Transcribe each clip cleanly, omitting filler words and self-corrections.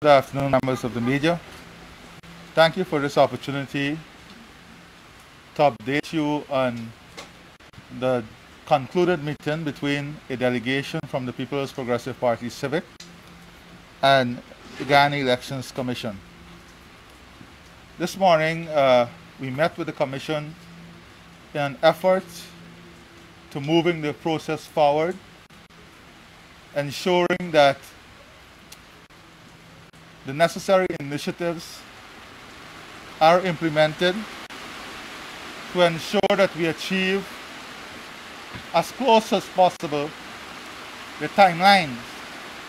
Good afternoon, members of the media. Thank you for this opportunity to update you on the concluded meeting between a delegation from the People's Progressive Party Civic and the Ghana Elections Commission. This morning, we met with the Commission in an effort to moving the process forward, ensuring that the necessary initiatives are implemented to ensure that we achieve as close as possible the timelines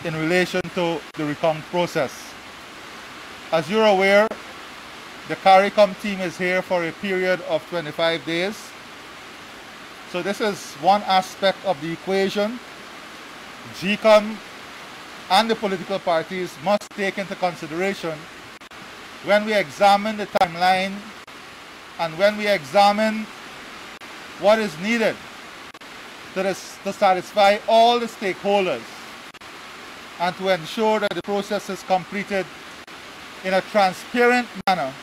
in relation to the recount process. As you're aware, the CARICOM team is here for a period of 25 days. So this is one aspect of the equation. GCOM and the political parties must take into consideration when we examine the timeline and when we examine what is needed to satisfy all the stakeholders and to ensure that the process is completed in a transparent manner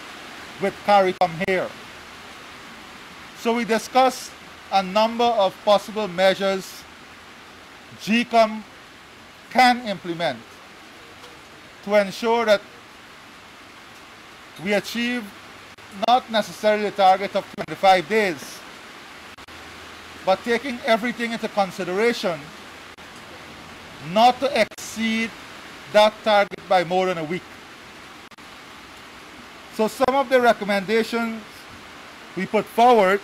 with CARICOM here. So we discussed a number of possible measures GCOM can implement to ensure that we achieve not necessarily the target of 25 days, but taking everything into consideration, not to exceed that target by more than a week. So some of the recommendations we put forward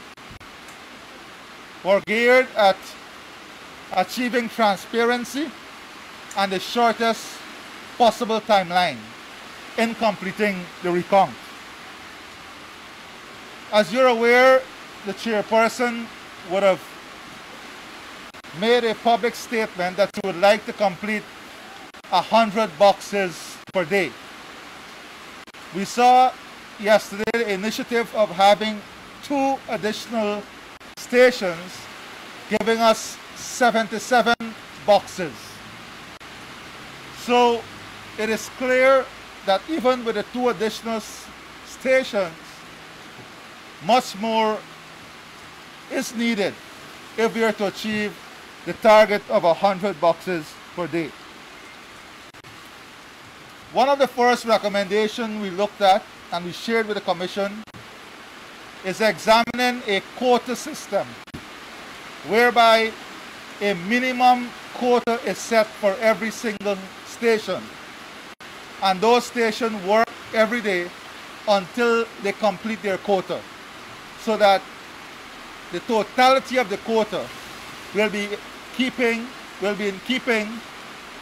were geared at achieving transparency and the shortest possible timeline in completing the recount. As you're aware, the chairperson would have made a public statement that she would like to complete 100 boxes per day. We saw yesterday the initiative of having 2 additional stations giving us 77 boxes. So it is clear that even with the 2 additional stations, much more is needed if we are to achieve the target of 100 boxes per day. One of the first recommendations we looked at and we shared with the Commission is examining a quota system whereby a minimum quota is set for every single station, and those stations work every day until they complete their quota, so that the totality of the quota will be in keeping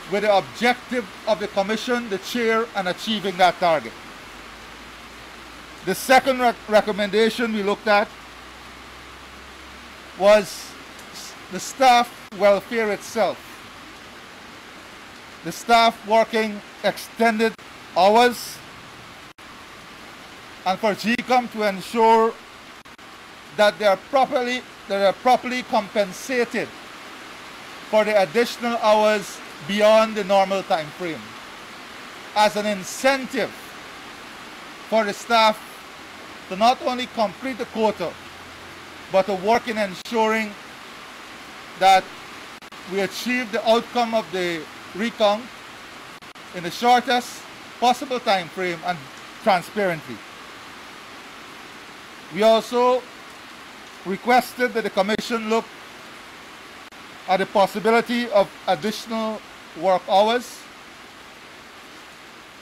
with the objective of the Commission, the Chair, and achieving that target. The second recommendation we looked at was the staff welfare itself. The staff working extended hours, and for GCOM to ensure that they are properly compensated for the additional hours beyond the normal time frame, as an incentive for the staff to not only complete the quota, but to work in ensuring that we achieve the outcome of the recount in the shortest possible time frame and transparently. We also requested that the Commission look at the possibility of additional work hours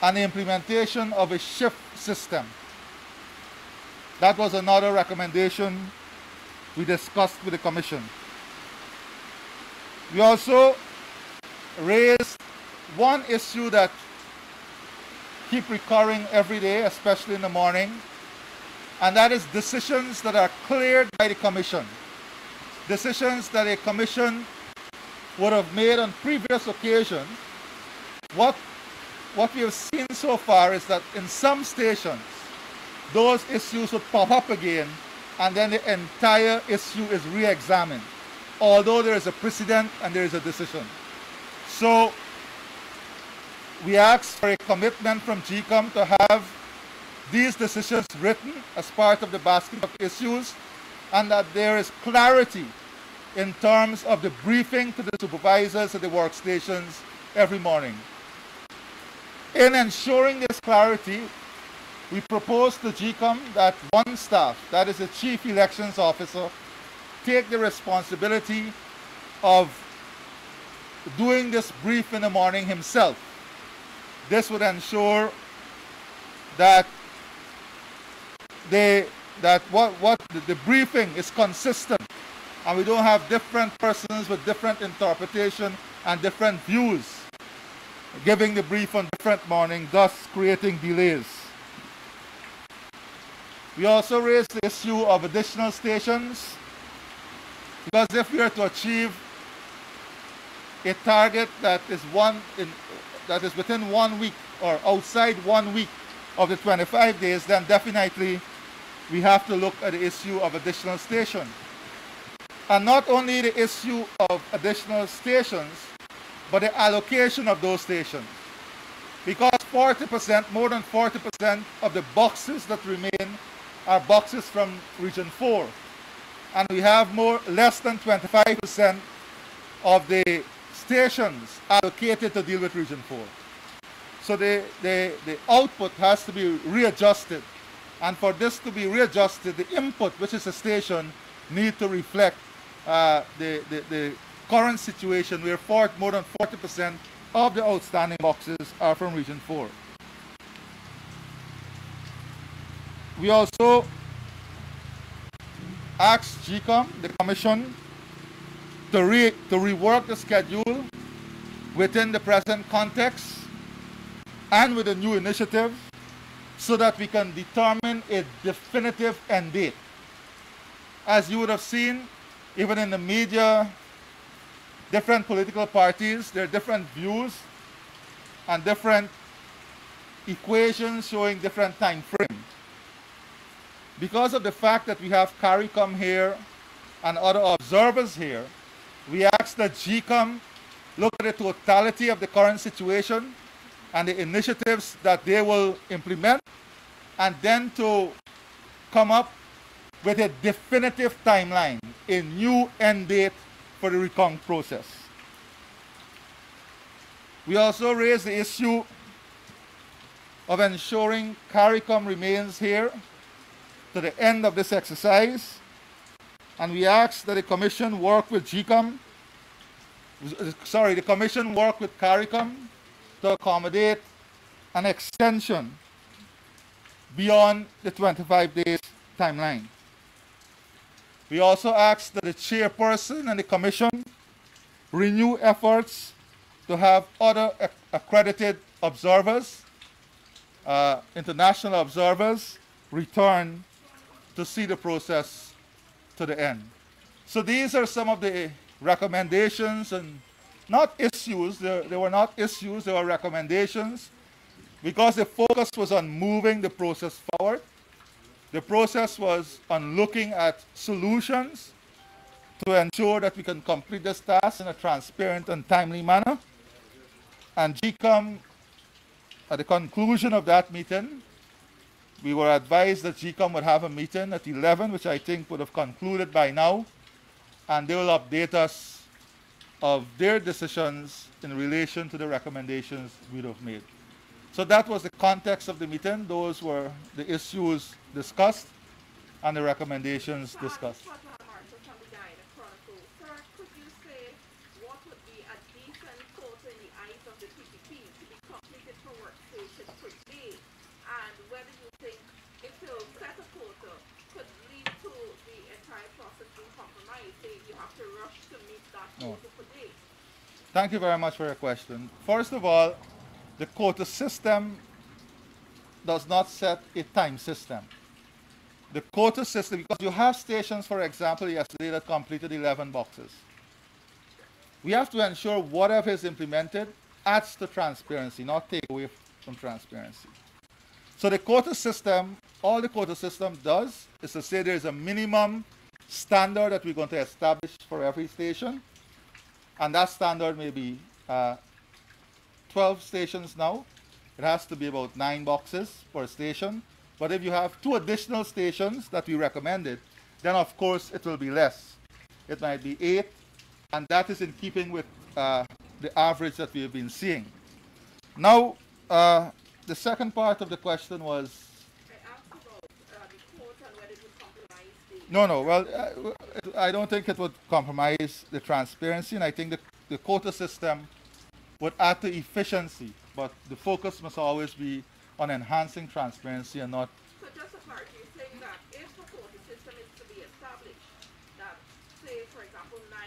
and the implementation of a shift system. That was another recommendation we discussed with the Commission. We also raised one issue that keep recurring every day, especially in the morning, and that is decisions that are cleared by the Commission. Decisions that a Commission would have made on previous occasions. What we have seen so far is that in some stations, those issues would pop up again, and then the entire issue is re-examined, although there is a precedent and there is a decision. So We ask for a commitment from GCOM to have these decisions written as part of the basket of issues, and that there is clarity in terms of the briefing to the supervisors at the workstations every morning. In ensuring this clarity, we propose to GCOM that one staff, that is the Chief Elections Officer, take the responsibility of doing this brief in the morning himself. This would ensure that the briefing is consistent, and we don't have different persons with different interpretation and different views giving the brief on different mornings, thus creating delays. We also raised the issue of additional stations, because if we are to achieve a target that is within 1 week or outside 1 week of the 25 days, then definitely we have to look at the issue of additional stations. And not only the issue of additional stations, but the allocation of those stations. Because 40%, more than 40% of the boxes that remain are boxes from Region 4. And we have less than 25% of the stations allocated to deal with Region 4. So the output has to be readjusted. And for this to be readjusted, the input, which is a station, need to reflect the current situation where more than 40% of the outstanding boxes are from Region 4. We also asked GCOM, the Commission, to rework the schedule within the present context and with a new initiative so that we can determine a definitive end date. As you would have seen, even in the media, different political parties, there are different views and different equations showing different time frames. Because of the fact that we have CARICOM here and other observers here, we ask that GCOM look at the totality of the current situation and the initiatives that they will implement, and then to come up with a definitive timeline, a new end date for the recount process. We also raised the issue of ensuring CARICOM remains here to the end of this exercise, and we ask that the Commission work with the Commission work with CARICOM to accommodate an extension beyond the 25 days timeline. We also ask that the chairperson and the Commission renew efforts to have other accredited observers, international observers, return to see the process to the end. So these are some of the recommendations, and not issues. They were not issues, they were recommendations, because the focus was on moving the process forward. The process was on looking at solutions to ensure that we can complete this task in a transparent and timely manner. And GCOM, at the conclusion of that meeting, we were advised that GCOM would have a meeting at 11, which I think would have concluded by now, and they will update us of their decisions in relation to the recommendations we would have made. So that was the context of the meeting. Those were the issues discussed and the recommendations discussed. Thank you very much for your question. First of all, the quota system does not set a time system. The quota system, because you have stations, for example, yesterday that completed 11 boxes. We have to ensure whatever is implemented adds to transparency, not take away from transparency. So the quota system, all the quota system does is to say there is a minimum standard that we're going to establish for every station, and that standard may be 12 stations now, it has to be about 9 boxes per station. But if you have 2 additional stations that we recommended, then of course it will be less. It might be 8, and that is in keeping with the average that we have been seeing. Now, the second part of the question was... I asked about the quote and whether it would compromise the... No. Well, I don't think it would compromise the transparency, and I think the quota system would add to efficiency, but the focus must always be on enhancing transparency and not... So just a clarity, you're saying that if a quota system is to be established, that say for example 9,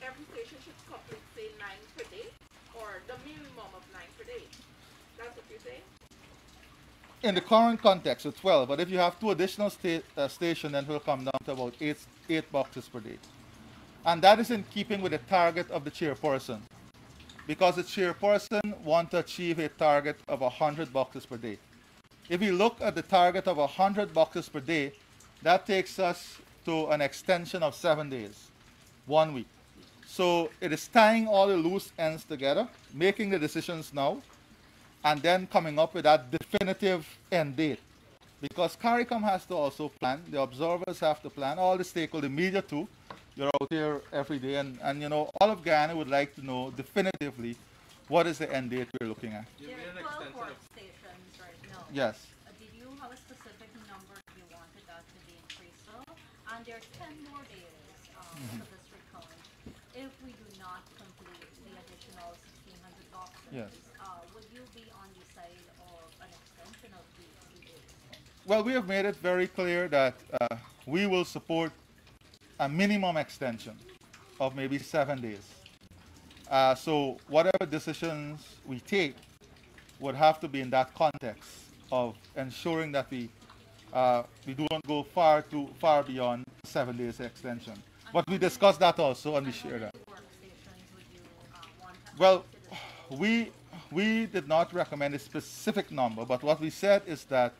every station should complete say 9 per day, or the minimum of 9 per day. That's what you're saying? In the current context, it's 12, but if you have 2 additional stations, then it will come down to about 8 boxes per day. And that is in keeping with the target of the chairperson, because the chairperson wants to achieve a target of 100 boxes per day. If we look at the target of 100 boxes per day, that takes us to an extension of 7 days, 1 week. So it is tying all the loose ends together, making the decisions now, and then coming up with that definitive end date. Because CARICOM has to also plan, the observers have to plan, all the stakeholders, the media too. You're out here every day, and you know, all of Guyana would like to know definitively what is the end date we're looking at. There are 12 workstations right now. Yes. Did you have a specific number you wanted that to be increased to? And there are 10 more days to this recount. If we do not complete the additional 1,600 boxes, Yes. Would you be on the side of an extension of the days? Well, we have made it very clear that we will support a minimum extension of maybe 7 days. So whatever decisions we take would have to be in that context of ensuring that we don't go too far beyond 7 days extension. But we discussed that also, and we share that. Workstations would you want to Well, add to this? we did not recommend a specific number, but what we said is that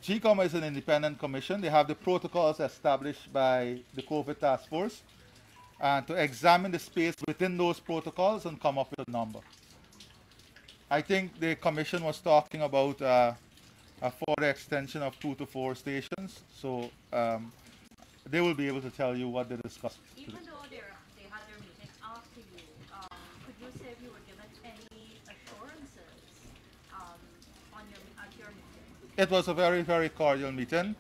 GCOM is an independent commission. They have the protocols established by the COVID task force, and to examine the space within those protocols and come up with a number. I think the commission was talking about a further extension of 2 to 4 stations, so they will be able to tell you what they discussed today. Even though they had their meeting after you, could you say if you were given any assurances at your meeting? It was a very, very cordial meeting.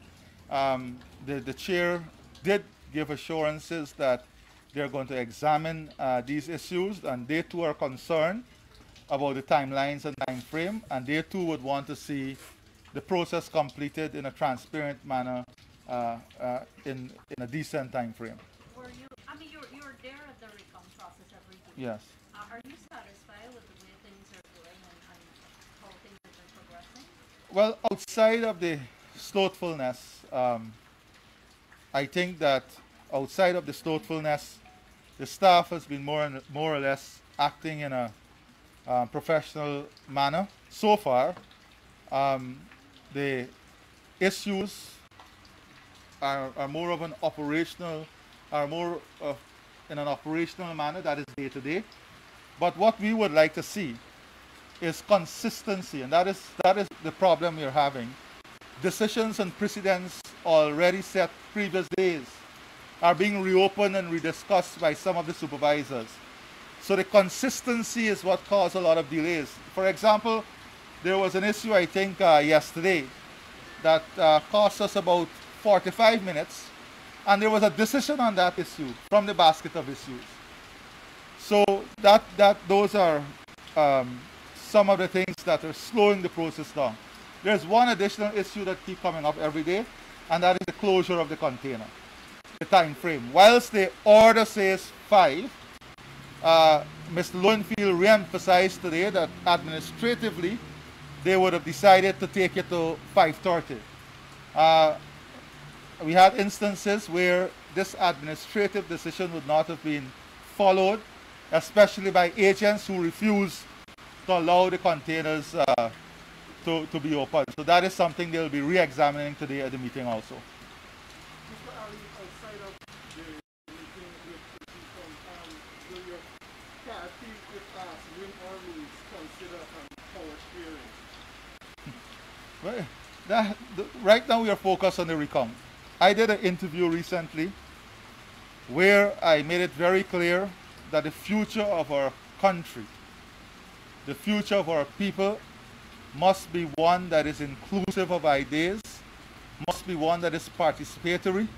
The chair did give assurances that they're going to examine these issues, and they too are concerned about the timelines and time frame, and they too would want to see the process completed in a transparent manner in a decent time frame. Were you? I mean, you're there at the recount process every day. Yes. Are you satisfied with the way things are going and how things have been progressing? Well, outside of the slothfulness, I think that outside of the slothfulness, the staff has been more or less acting in a professional manner so far. The issues are more of an operational, are more of in an operational manner, that is day to day. But what we would like to see is consistency, and that is the problem we're having. Decisions and precedents already set previous days are being reopened and rediscussed by some of the supervisors. So the consistency is what caused a lot of delays. For example, there was an issue, I think, yesterday that cost us about 45 minutes, and there was a decision on that issue from the basket of issues. So those are some of the things that are slowing the process down. There's one additional issue that keeps coming up every day, and that is the closure of the container, the time frame. Whilst the order says 5, Mr. Lowenfield re-emphasized today that administratively they would have decided to take it to 5:30. We had instances where this administrative decision would not have been followed, especially by agents who refuse to allow the containers to be open. So that is something they'll be re-examining today at the meeting also. Mr. Ali, outside of the meeting with the people, will your party with us win or lose consider power sharing? Well, right now we are focused on the recount. I did an interview recently where I made it very clear that the future of our country, the future of our people, must be one that is inclusive of ideas, must be one that is participatory,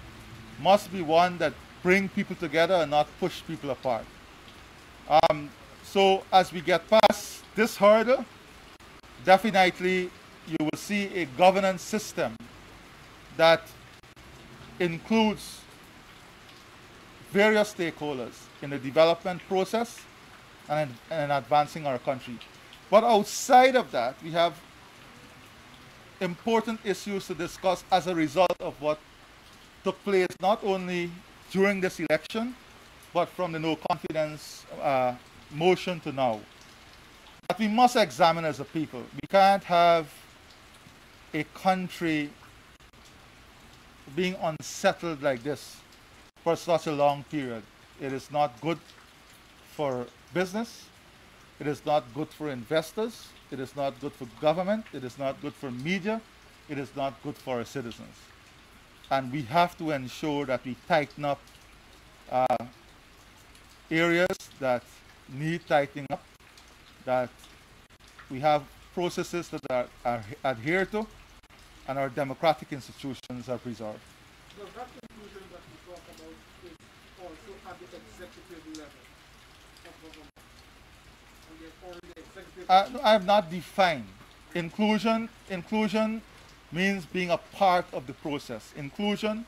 must be one that brings people together and not push people apart. So as we get past this hurdle, definitely you will see a governance system that includes various stakeholders in the development process and in advancing our country. But outside of that, we have important issues to discuss as a result of what took place not only during this election, but from the no confidence motion to now. That we must examine as a people. We can't have a country being unsettled like this for such a long period. It is not good for business. It is not good for investors. It is not good for government. It is not good for media. It is not good for our citizens. And we have to ensure that we tighten up areas that need tightening up, that we have processes that are adhered to, and our democratic institutions are preserved. Does that inclusion that we talk about is also at the executive level of government? And therefore the executive I have not defined. Inclusion means being a part of the process. Inclusion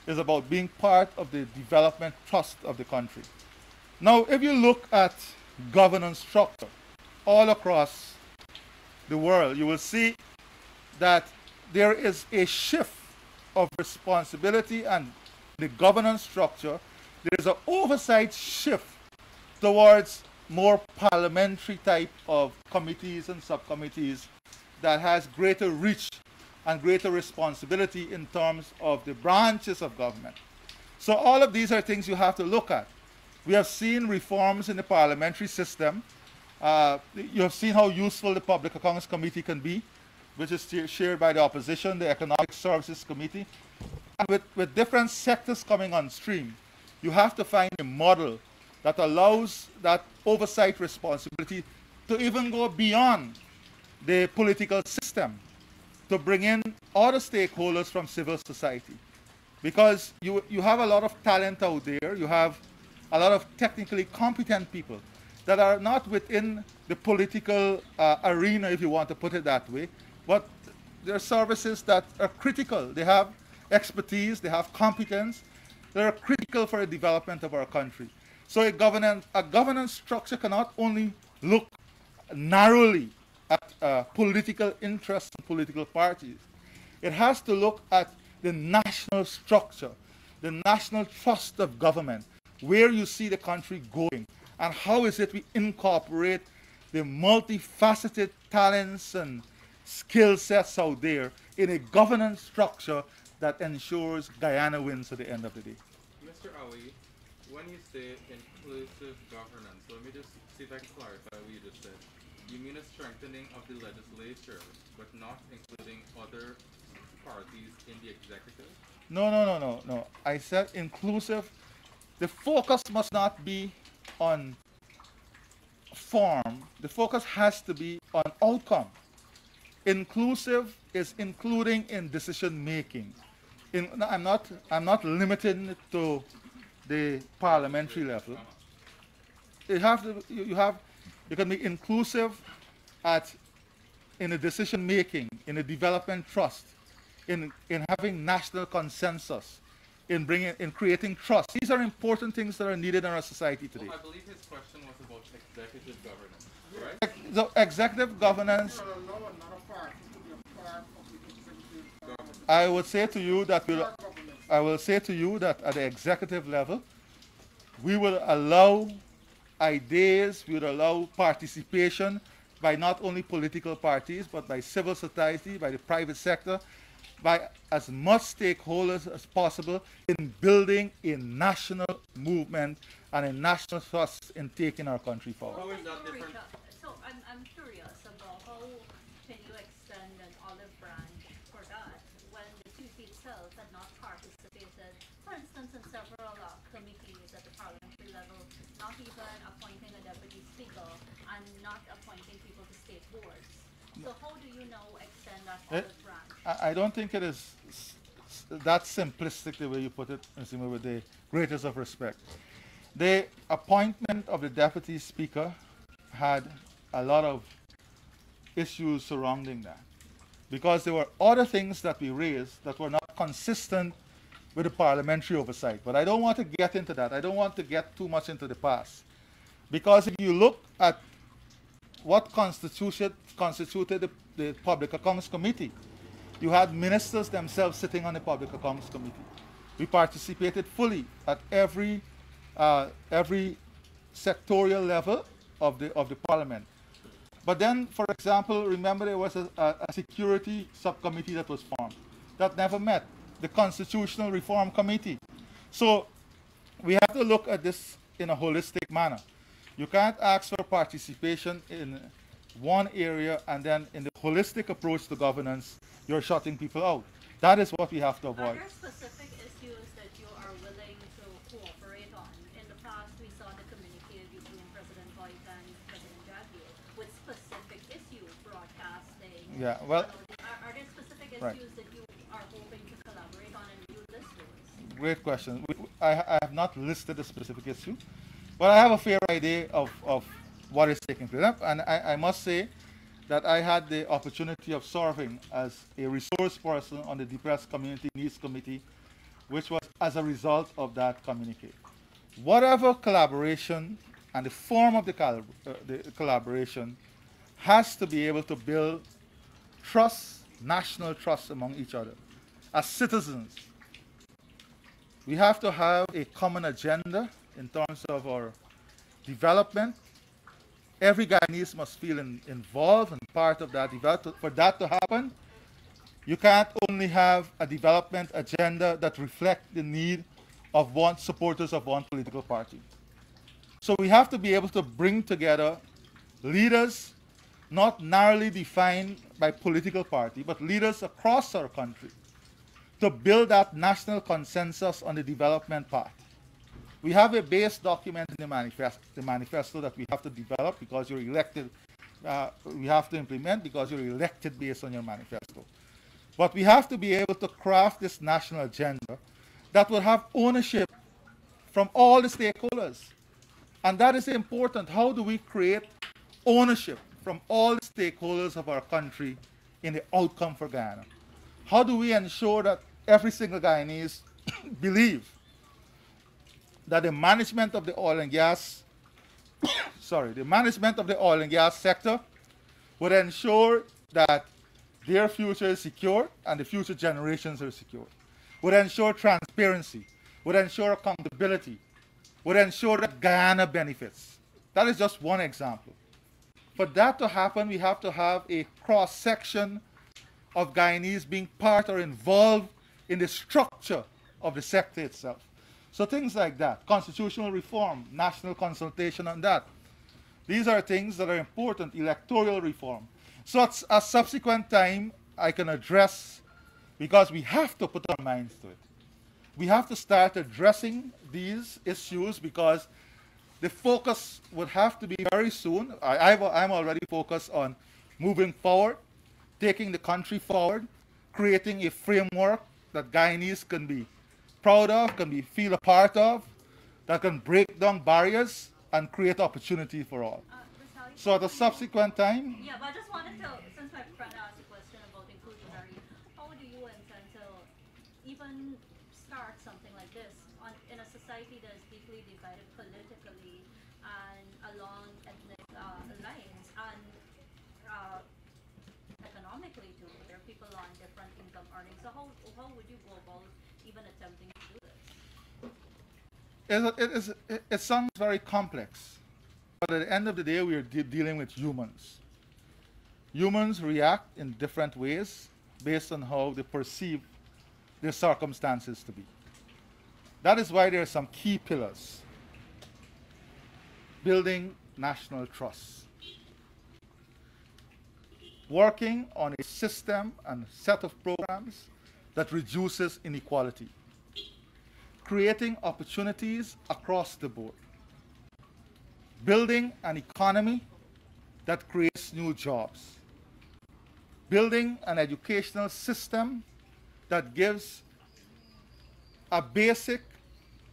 is about being part of the development trust of the country. Now, if you look at governance structure all across the world, you will see that there is a shift of responsibility and the governance structure. There is an oversight shift towards more parliamentary type of committees and subcommittees that has greater reach and greater responsibility in terms of the branches of government. So all of these are things you have to look at. We have seen reforms in the parliamentary system. You have seen how useful the Public Accounts Committee can be, which is shared by the opposition, the Economic Services Committee. And with different sectors coming on stream, you have to find a model that allows that oversight responsibility to even go beyond the political system, to bring in other stakeholders from civil society. Because you have a lot of talent out there, you have a lot of technically competent people that are not within the political arena, if you want to put it that way, but there are services that are critical. They have expertise, they have competence, they are critical for the development of our country. So a governance structure cannot only look narrowly at political interests and political parties. It has to look at the national structure, the national trust of government, where you see the country going, and how is it we incorporate the multifaceted talents and skill sets out there in a governance structure that ensures Guyana wins at the end of the day. Mr. Ali, when you say inclusive governance, let me just see if I can clarify what you just said. You mean a strengthening of the legislature, but not including other parties in the executive? No. I said inclusive. The focus must not be on form. The focus has to be on outcome. Inclusive is including in decision making. I'm not limiting it to the parliamentary level. You can be inclusive in the decision making, in the development trust, in having national consensus, in creating trust. These are important things that are needed in our society today. Well, I believe his question was about executive governance, right? So executive governance, I will say to you that at the executive level, we will allow ideas, we will allow participation by not only political parties, but by civil society, by the private sector, by as much stakeholders as possible in building a national movement and a national thrust in taking our country forward. How is that different? So I'm curious. itself had not participated, for instance, in several committees at the parliamentary level, not even appointing a deputy speaker and not appointing people to state boards. So how do you now extend that It, olive branch? I don't think it is that simplistic the way you put it, Ms. Zima, with the greatest of respect. The appointment of the deputy speaker had a lot of issues surrounding that because there were other things that we raised that were not consistent with the parliamentary oversight. But I don't want to get into that. I don't want to get too much into the past. Because if you look at what constituted the Public Accounts Committee, you had ministers themselves sitting on the Public Accounts Committee. We participated fully at every sectorial level of the parliament. But then, for example, remember there was a security subcommittee that was formed that never met, the Constitutional Reform Committee. So we have to look at this in a holistic manner. You can't ask for participation in one area and then in the holistic approach to governance, you're shutting people out. That is what we have to Are avoid. there specific issues that you are willing to cooperate on? In the past, we saw the communique between President Boyd and President Jaggi with specific issues, broadcasting. Yeah, well, Are there specific issues right. that you are hoping to collaborate on and you list those? Great question. I have not listed a specific issue, but I have a fair idea of what is taking place. And I must say that I had the opportunity of serving as a resource person on the Depressed Community Needs Committee, which was as a result of that communique. Whatever collaboration and the form of the collaboration has to be able to build trust, national trust among each other. As citizens, we have to have a common agenda in terms of our development. Every Guyanese must feel involved and part of that development. For that to happen, you can't only have a development agenda that reflects the need of supporters of one political party. So we have to be able to bring together leaders, not narrowly defined by political party, but leaders across our country to build that national consensus on the development path. We have a base document in the manifesto that we have to develop because you're elected. We have to implement because you're elected based on your manifesto. But we have to be able to craft this national agenda that will have ownership from all the stakeholders. And that is important. How do we create ownership from all the stakeholders of our country in the outcome for Guyana? How do we ensure that every single Guyanese believe that the management of the oil and gas, the management of the oil and gas sector would ensure that their future is secure and the future generations are secure, would ensure transparency, would ensure accountability, would ensure that Guyana benefits. That is just one example. For that to happen, we have to have a cross-section of Guyanese being part or involved in the structure of the sector itself. So things like that, constitutional reform, national consultation on that. These are things that are important, electoral reform. So at a subsequent time, I can address, because we have to put our minds to it. We have to start addressing these issues because the focus would have to be very soon. I'm already focused on moving forward, taking the country forward, creating a framework that Guyanese can be proud of, can be feel a part of, that can break down barriers and create opportunity for all. So at a subsequent time, Yeah, but I just wanted to, since my friend asked a question about inclusionary, how do you intend to even start something like this in a society that is deeply divided politically and along ethnic lines and economically too? There are people on different income earnings. So how would you go about even attempting to do this? it sounds very complex, but at the end of the day, we are dealing with humans. Humans react in different ways based on how they perceive their circumstances to be. That is why there are some key pillars. Building national trust. Working on a system and set of programs that reduces inequality, creating opportunities across the board, building an economy that creates new jobs, building an educational system that gives a basic,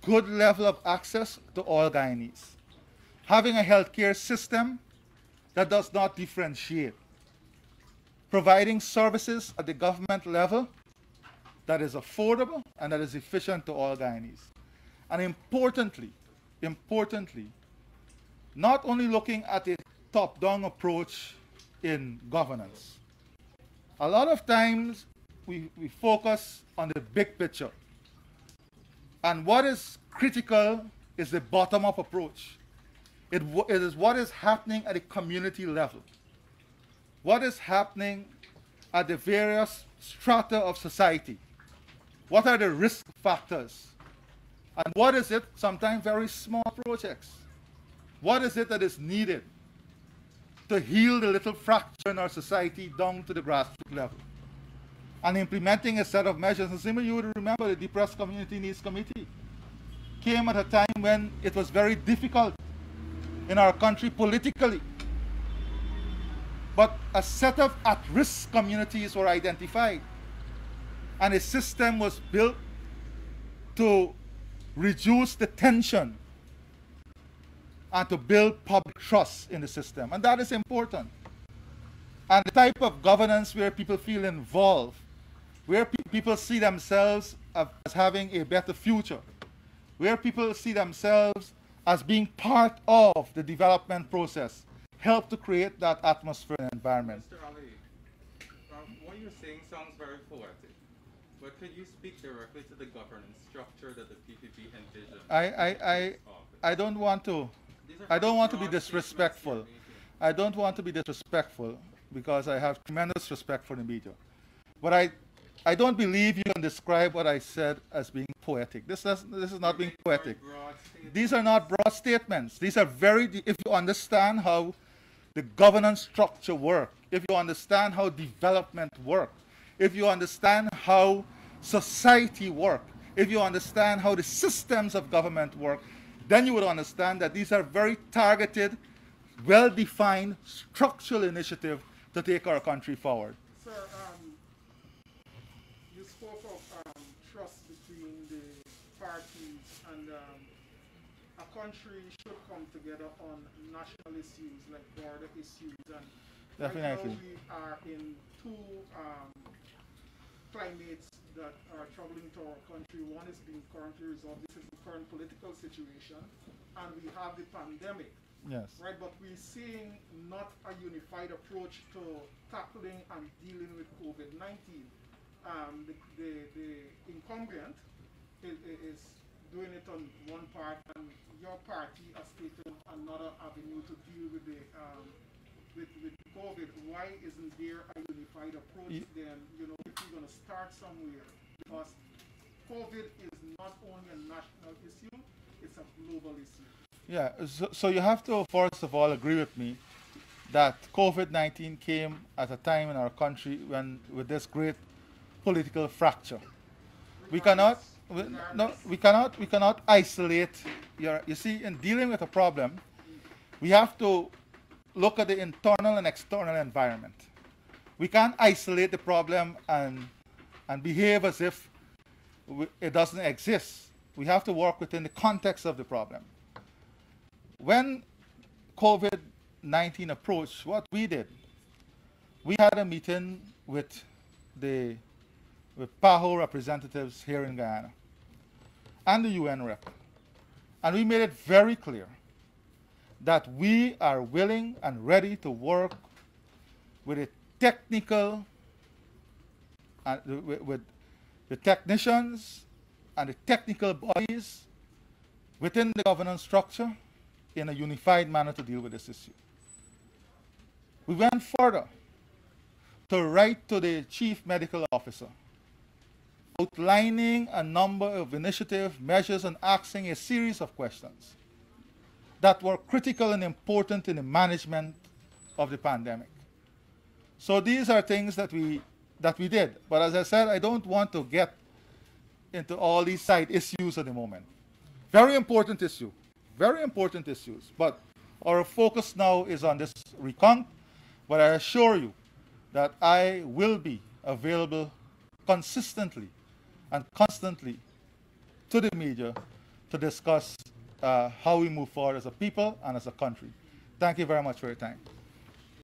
good level of access to all Guyanese, having a healthcare system that does not differentiate, providing services at the government level that is affordable and that is efficient to all Guyanese. And importantly, not only looking at a top-down approach in governance. A lot of times we focus on the big picture. And what is critical is the bottom-up approach. It is what is happening at the community level. What is happening at the various strata of society? What are the risk factors? And what is it, sometimes very small projects? What is it that is needed to heal the little fracture in our society down to the grassroots level? And implementing a set of measures. And simply you would remember the Depressed Community Needs Committee came at a time when it was very difficult in our country politically. But a set of at-risk communities were identified. And a system was built to reduce the tension and to build public trust in the system. And that is important. And the type of governance where people feel involved, where people see themselves as having a better future, where people see themselves as being part of the development process, help to create that atmosphere and environment. Mr. Ali, what you're saying sounds very poetic, but could you speak directly to the governance structure that the PPP envisions? I don't want to be disrespectful. I don't want to be disrespectful because I have tremendous respect for the media. But I don't believe you can describe what I said as being poetic. This is not being poetic. These are not broad statements. These are if you understand how the governance structure works, if you understand how development works, if you understand how society works, if you understand how the systems of government work, then you would understand that these are very targeted, well-defined structural initiatives to take our country forward. Sir, you spoke of trust between the parties, and a country should come together on national issues like border issues. And Definitely. right now we are in two climates that are troubling to our country. One is being currently resolved. This is the current political situation, and we have the pandemic. Yes. Right, but we're seeing not a unified approach to tackling and dealing with COVID-19. The incumbent is doing it on one part, and your party has taken another avenue to deal with the with COVID. Why isn't there a unified approach then? You know, if we're going to start somewhere, because COVID is not only a national issue, it's a global issue. Yeah, so you have to, first of all, agree with me that COVID-19 came at a time in our country when, with this great political fracture. We cannot isolate you see, in dealing with a problem, we have to look at the internal and external environment. We can't isolate the problem and behave as if it doesn't exist. We have to work within the context of the problem. When COVID-19 approached, what we did, we had a meeting with PAHO representatives here in Guyana and the UN rep. And we made it very clear that we are willing and ready to work with a technical, with the technicians and the technical bodies within the governance structure in a unified manner to deal with this issue. We went further to write to the Chief Medical Officer, outlining a number of initiatives, measures, and asking a series of questions that were critical and important in the management of the pandemic. So these are things that we that we did. But as I said, I don't want to get into all these side issues at the moment. Very important issue, very important issues. But our focus now is on this recount. But I assure you that I will be available consistently and constantly to the media to discuss how we move forward as a people and as a country. Thank you very much for your time.